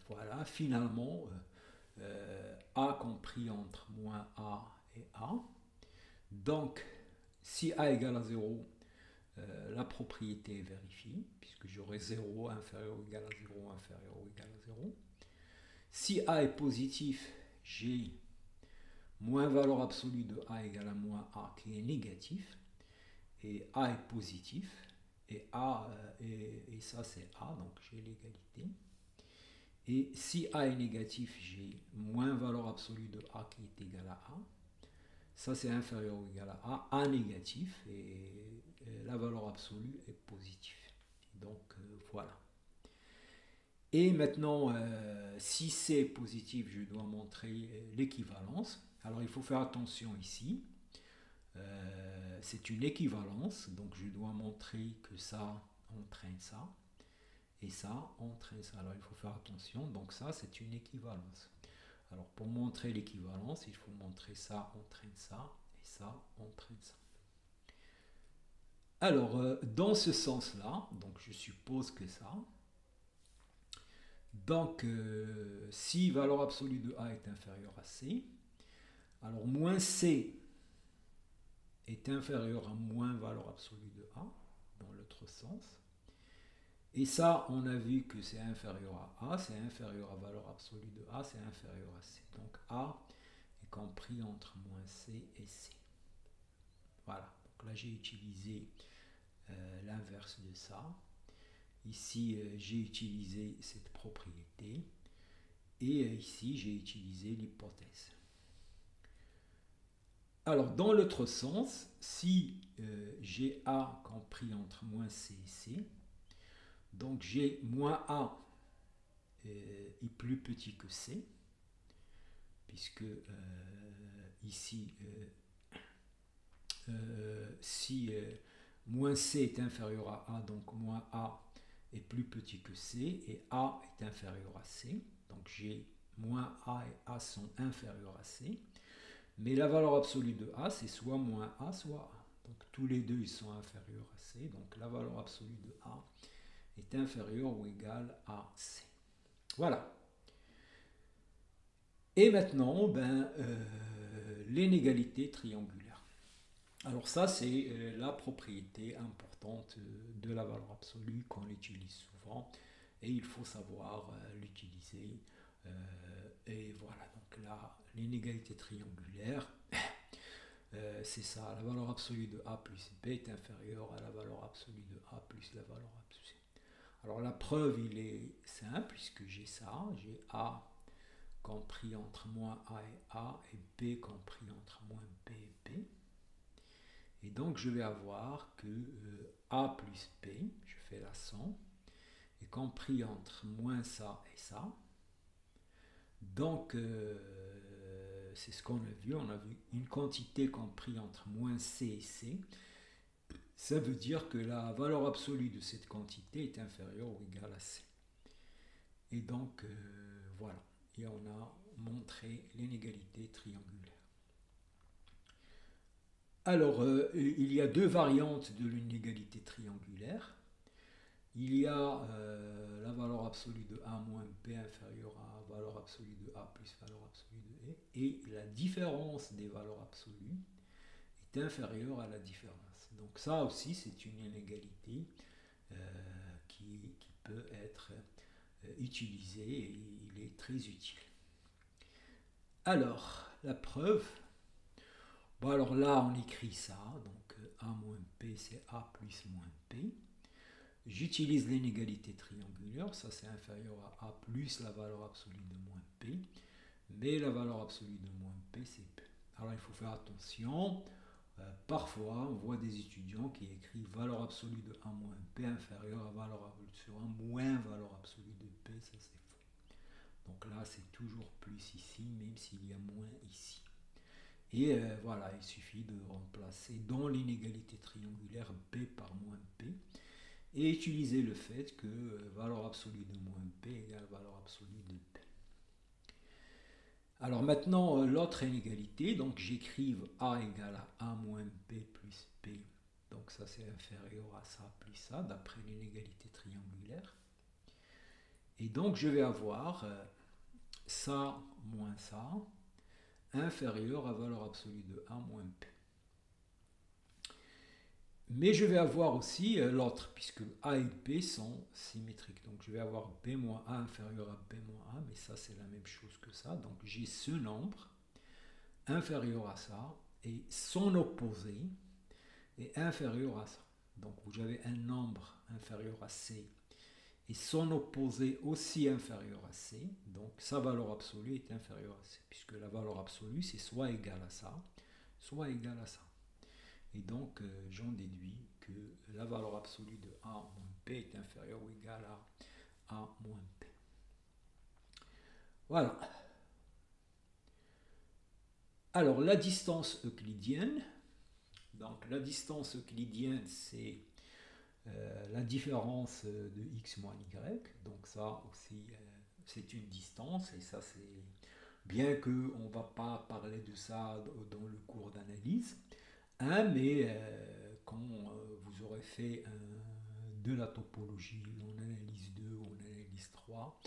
voilà, finalement, A compris entre moins A et A. Donc, si A égale à 0, la propriété est vérifiée, puisque j'aurai 0 inférieur ou égal à 0 inférieur ou égal à 0. Si A est positif, j'ai moins valeur absolue de A égale à moins A qui est négatif. Et A est positif. Et A, et ça c'est A, donc j'ai l'égalité. Et si A est négatif, j'ai moins valeur absolue de A qui est égal à A. Ça c'est inférieur ou égal à A négatif. Et la valeur absolue est positive. Donc voilà. Et maintenant, si c'est positif, je dois montrer l'équivalence. Alors il faut faire attention ici. C'est une équivalence, donc je dois montrer que ça entraîne ça. Et ça entraîne ça. Alors il faut faire attention. Donc ça, c'est une équivalence. Alors pour montrer l'équivalence, il faut montrer ça entraîne ça. Et ça entraîne ça. Alors, dans ce sens-là, donc je suppose que ça. Donc, si valeur absolue de A est inférieure à C, alors moins C est inférieur à moins valeur absolue de A, dans l'autre sens. Et ça, on a vu que c'est inférieur à A, c'est inférieur à valeur absolue de A, c'est inférieur à C. Donc A est compris entre moins C et C. Voilà, donc là j'ai utilisé l'inverse de ça. Ici, j'ai utilisé cette propriété. Et ici, j'ai utilisé l'hypothèse. Alors, dans l'autre sens, si j'ai A compris entre moins C et C, donc j'ai moins A est plus petit que C, puisque ici, si moins C est inférieur à A, donc moins A est plus petit que C, et A est inférieur à C, donc j'ai moins A et A sont inférieurs à C, mais la valeur absolue de A, c'est soit moins A, soit A. Donc tous les deux, ils sont inférieurs à C, donc la valeur absolue de A est inférieure ou égale à C. Voilà. Et maintenant, l'inégalité triangulaire. Alors ça, c'est la propriété importante de la valeur absolue qu'on utilise souvent, et il faut savoir l'utiliser. Et voilà, donc là, l'inégalité triangulaire, c'est ça, la valeur absolue de A plus B est inférieure à la valeur absolue de A plus la valeur absolue. Alors la preuve, il est simple, puisque j'ai ça, j'ai A compris entre moins A et B compris entre moins B et B. Et donc je vais avoir que A plus B, je fais la somme, est compris entre moins ça et ça. Donc c'est ce qu'on a vu une quantité comprise entre moins C et C. Ça veut dire que la valeur absolue de cette quantité est inférieure ou égale à C. Et donc voilà, et on a montré l'inégalité triangulaire. Alors, il y a deux variantes de l'inégalité triangulaire. Il y a la valeur absolue de A moins B inférieure à la valeur absolue de A plus valeur absolue de B. Et la différence des valeurs absolues est inférieure à la différence. Donc ça aussi, c'est une inégalité qui peut être utilisée et il est très utile. Alors, la preuve. Bon, alors là, on écrit ça, donc A moins P, c'est A plus moins P. J'utilise l'inégalité triangulaire, ça c'est inférieur à A plus la valeur absolue de moins P, mais la valeur absolue de moins P, c'est P. Alors il faut faire attention, parfois on voit des étudiants qui écrivent valeur absolue de A moins P inférieure à valeur absolue de 1 moins valeur absolue de P, ça c'est faux. Donc là, c'est toujours plus ici, même s'il y a moins ici. Et voilà, il suffit de remplacer dans l'inégalité triangulaire B par moins P et utiliser le fait que valeur absolue de moins P égale valeur absolue de P. Alors maintenant, l'autre inégalité, donc j'écrive A égale à A moins P plus P. Donc ça c'est inférieur à ça plus ça, d'après l'inégalité triangulaire. Et donc je vais avoir ça moins ça, inférieur à valeur absolue de A moins P. Mais je vais avoir aussi l'autre, puisque A et P sont symétriques. Donc je vais avoir B moins A inférieur à B moins A, mais ça c'est la même chose que ça. Donc j'ai ce nombre inférieur à ça, et son opposé est inférieur à ça. Donc vous avez un nombre inférieur à C, et son opposé aussi inférieur à C, donc sa valeur absolue est inférieure à C, puisque la valeur absolue c'est soit égal à ça, soit égal à ça. Et donc j'en déduis que la valeur absolue de A moins P est inférieure ou égale à A moins P. Voilà. Alors la distance euclidienne, donc la distance euclidienne c'est la différence de x moins y, donc ça aussi c'est une distance, et ça c'est bien qu'on ne va pas parler de ça dans le cours d'analyse, hein, mais quand vous aurez fait de la topologie en analyse 2 ou en analyse 3,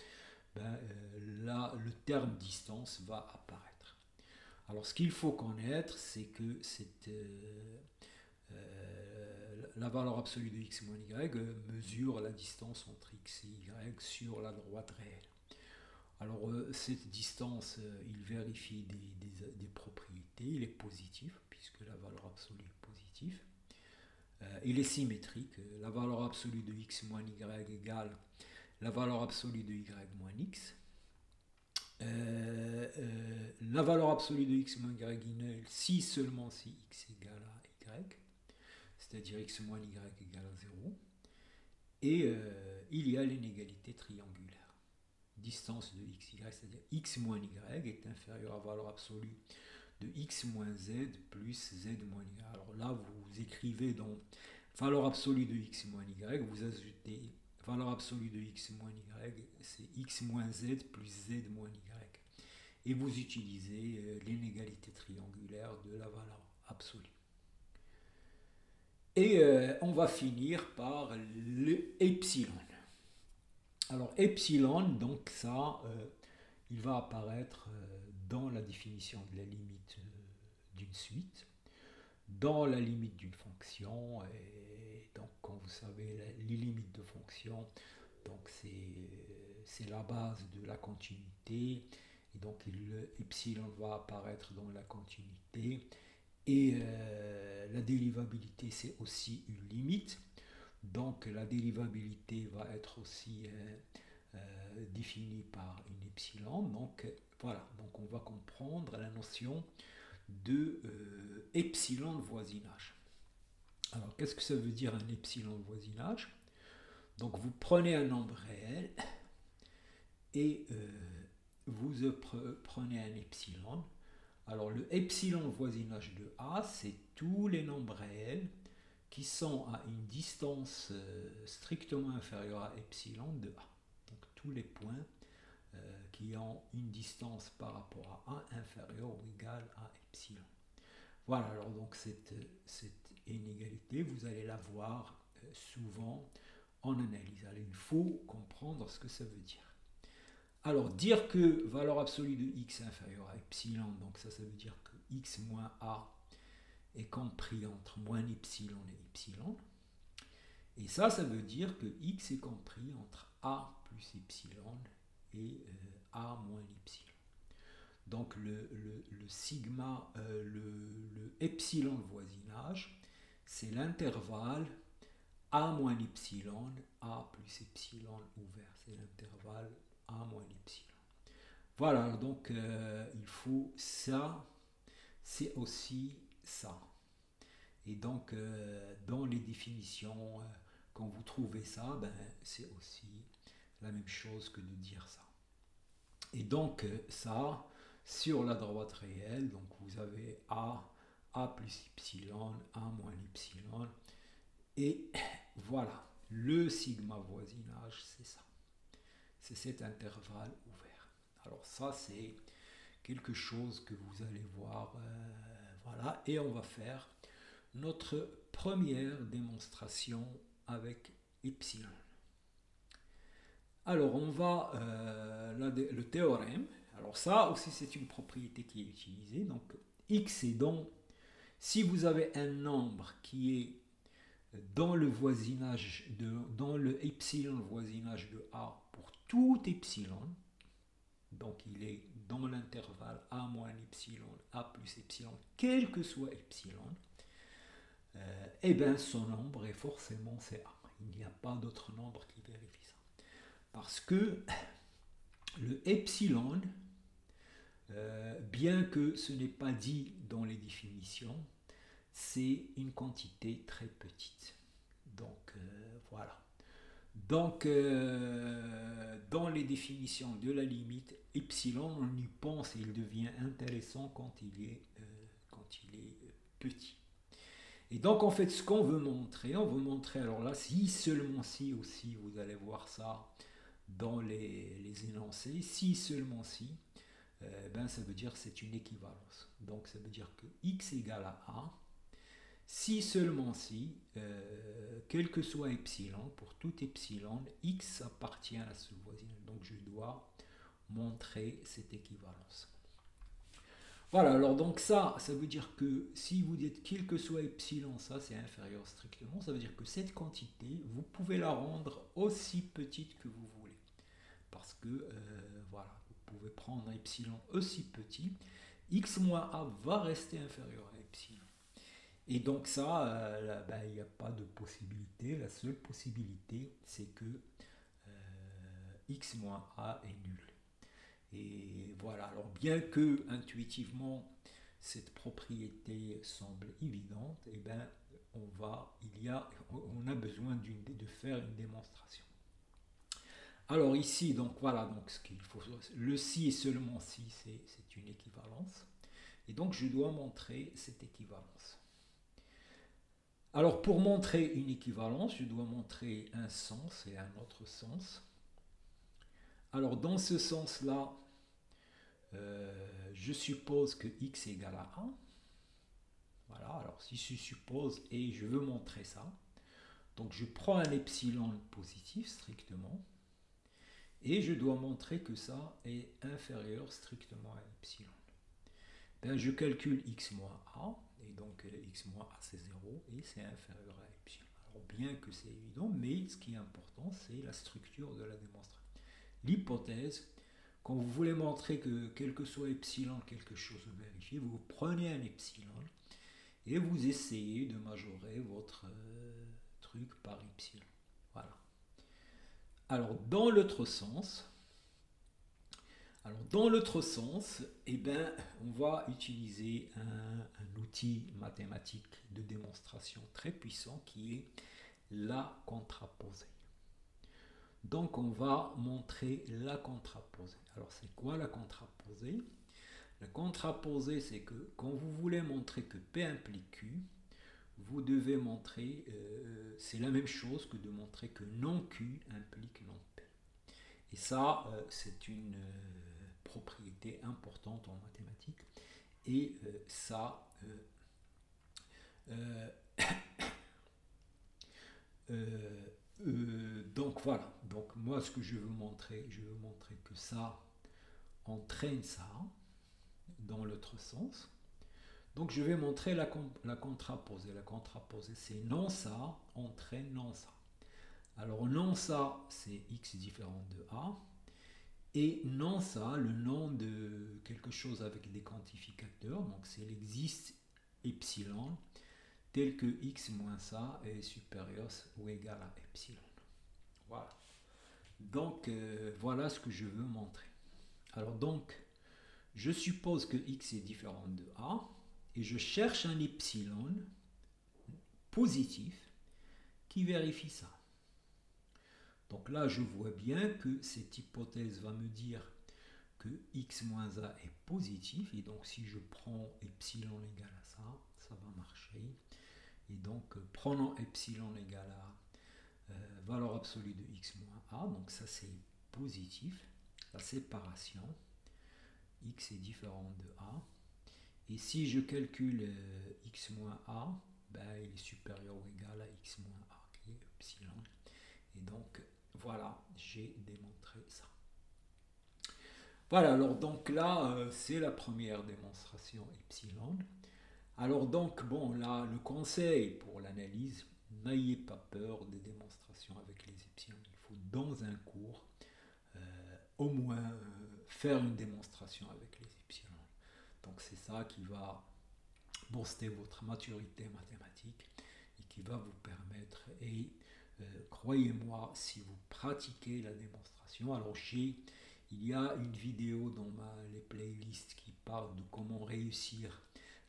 là le terme distance va apparaître. Alors ce qu'il faut connaître, c'est que la valeur absolue de x moins y mesure la distance entre x et y sur la droite réelle. Alors cette distance, il vérifie des propriétés, il est positif, puisque la valeur absolue est positive. Il est symétrique, la valeur absolue de x moins y égale la valeur absolue de y moins x. La valeur absolue de x moins y est nulle si seulement si x égale à y, c'est-à-dire x moins y égale à 0. Et il y a l'inégalité triangulaire. Distance de x, y, c'est-à-dire x moins y est inférieur à la valeur absolue de x moins z plus z moins y. Alors là, vous écrivez donc valeur absolue de x moins y, vous ajoutez valeur absolue de x moins y, c'est x moins z plus z moins y. Et vous utilisez l'inégalité triangulaire de la valeur absolue. Et on va finir par le epsilon. Alors epsilon, donc ça, il va apparaître dans la définition de la limite d'une suite, dans la limite d'une fonction, et donc quand vous savez les limites de fonction, donc c'est la base de la continuité, et donc le epsilon va apparaître dans la continuité, et la dérivabilité c'est aussi une limite. Donc la dérivabilité va être aussi définie par une epsilon. Donc voilà, donc on va comprendre la notion de epsilon de voisinage. Alors qu'est-ce que ça veut dire un epsilon de voisinage? Donc vous prenez un nombre réel et vous prenez un epsilon. Alors le epsilon de voisinage de A, c'est tous les nombres réels qui sont à une distance strictement inférieure à epsilon de A. Donc tous les points qui ont une distance par rapport à A inférieure ou égale à epsilon. Voilà, alors donc cette inégalité, vous allez la voir souvent en analyse. Alors, il faut comprendre ce que ça veut dire. Alors dire que valeur absolue de x est inférieure à epsilon, donc ça veut dire que x moins a est compris entre moins epsilon et epsilon. Et ça veut dire que x est compris entre a plus epsilon et a moins epsilon. Donc le sigma, le epsilon de voisinage, c'est l'intervalle a moins epsilon, a plus epsilon ouvert. C'est l'intervalle a moins epsilon. Voilà, donc il faut ça, c'est aussi ça. Et donc, dans les définitions, quand vous trouvez ça, ben, c'est aussi la même chose que de dire ça. Et donc, ça, sur la droite réelle, donc vous avez A plus epsilon, A moins epsilon. Et voilà, le sigma voisinage, c'est ça. C'est cet intervalle ouvert. Alors ça, c'est quelque chose que vous allez voir. Voilà, et on va faire notre première démonstration avec epsilon. Alors on va, le théorème, alors ça aussi c'est une propriété qui est utilisée, donc x est donc, si vous avez un nombre qui est dans le voisinage, dans le epsilon voisinage de A pour tout epsilon, donc il est dans l'intervalle A moins epsilon, A plus epsilon, quel que soit epsilon, eh bien son nombre est forcément c'est A. Il n'y a pas d'autre nombre qui vérifie ça. Parce que le epsilon, bien que ce n'est pas dit dans les définitions, c'est une quantité très petite. Donc voilà. Donc dans les définitions de la limite, epsilon, on y pense et il devient intéressant quand il est petit. Et donc en fait ce qu'on veut montrer, alors là, si seulement si aussi, vous allez voir ça dans les énoncés, si seulement si, ben ça veut dire que c'est une équivalence. Donc ça veut dire que x égale à A, si seulement si, quel que soit epsilon, pour tout epsilon, x appartient à ce voisinage. Donc je dois montrer cette équivalence. Voilà, alors donc ça veut dire que si vous dites quel que soit epsilon, ça c'est inférieur strictement, ça veut dire que cette quantité, vous pouvez la rendre aussi petite que vous voulez. Parce que, voilà, vous pouvez prendre un epsilon aussi petit, x moins a va rester inférieur à epsilon. Et donc ça, ben, il n'y a pas de possibilité, la seule possibilité, c'est que x moins a est nul. Et voilà, alors bien que intuitivement cette propriété semble évidente, et ben on a besoin de faire une démonstration. Alors ici, donc voilà, donc ce qu'il faut, le si et seulement si, c'est une équivalence. Et donc je dois montrer cette équivalence. Alors pour montrer une équivalence, je dois montrer un sens et un autre sens. Alors dans ce sens-là, je suppose que x est égal à 1. Voilà, alors si je suppose et je veux montrer ça, donc je prends un epsilon positif strictement, et je dois montrer que ça est inférieur strictement à epsilon. Ben, je calcule x moins a, et donc x moins a c'est 0, et c'est inférieur à epsilon. Alors bien que c'est évident, mais ce qui est important, c'est la structure de la démonstration. L'hypothèse, quand vous voulez montrer que quel que soit epsilon, quelque chose de vérifié, vous prenez un epsilon, et vous essayez de majorer votre truc par epsilon. Voilà. Alors dans l'autre sens, eh ben, on va utiliser un outil mathématique de démonstration très puissant qui est la contraposée. Donc on va montrer la contraposée. Alors c'est quoi la contraposée? La contraposée, c'est que quand vous voulez montrer que P implique Q, vous devez montrer, c'est la même chose que de montrer que non Q implique non P. Et ça, c'est une propriété importante en mathématiques. Et ça, donc voilà. Donc moi, ce que je veux montrer que ça entraîne ça dans l'autre sens. Donc je vais montrer la contraposée. La contraposée, c'est non ça entraîne non ça. Alors non ça, c'est x différent de a. Et non ça, le nom de quelque chose avec des quantificateurs, donc c'est l'existe epsilon, tel que x moins ça est supérieur ou égal à epsilon. Voilà. Donc voilà ce que je veux montrer. Alors donc, je suppose que x est différent de a, et je cherche un epsilon positif qui vérifie ça. Donc là, je vois bien que cette hypothèse va me dire que x moins a est positif, et donc si je prends epsilon égal à ça, ça va marcher. Et donc, prenant epsilon égal à valeur absolue de x moins a, donc ça c'est positif, la séparation, x est différent de a. Et si je calcule x moins a, ben, il est supérieur ou égal à x moins a, qui est epsilon. Et donc, voilà, j'ai démontré ça. Voilà, alors donc là, c'est la première démonstration epsilon. Alors donc, bon, là, le conseil pour l'analyse, n'ayez pas peur des démonstrations avec les epsilons. Il faut, dans un cours, au moins faire une démonstration avec les epsilons. Donc c'est ça qui va booster votre maturité mathématique et qui va vous permettre, et croyez-moi, si vous pratiquez la démonstration, alors il y a une vidéo dans les playlists qui parle de comment réussir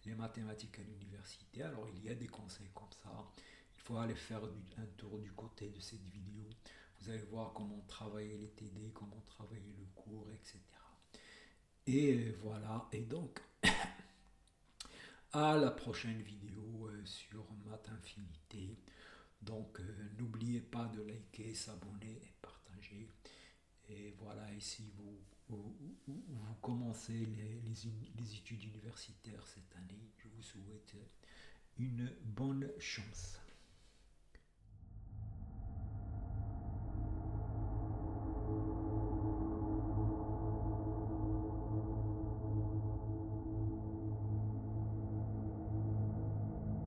les mathématiques à l'université. Alors il y a des conseils comme ça. Il faut aller faire un tour du côté de cette vidéo. Vous allez voir comment travailler les TD, comment travailler le cours, etc. Et voilà, et donc à la prochaine vidéo sur Math Infinité. Donc n'oubliez pas de liker, s'abonner et partager. Et voilà, et si vous commencez les études universitaires cette année, je vous souhaite une bonne chance.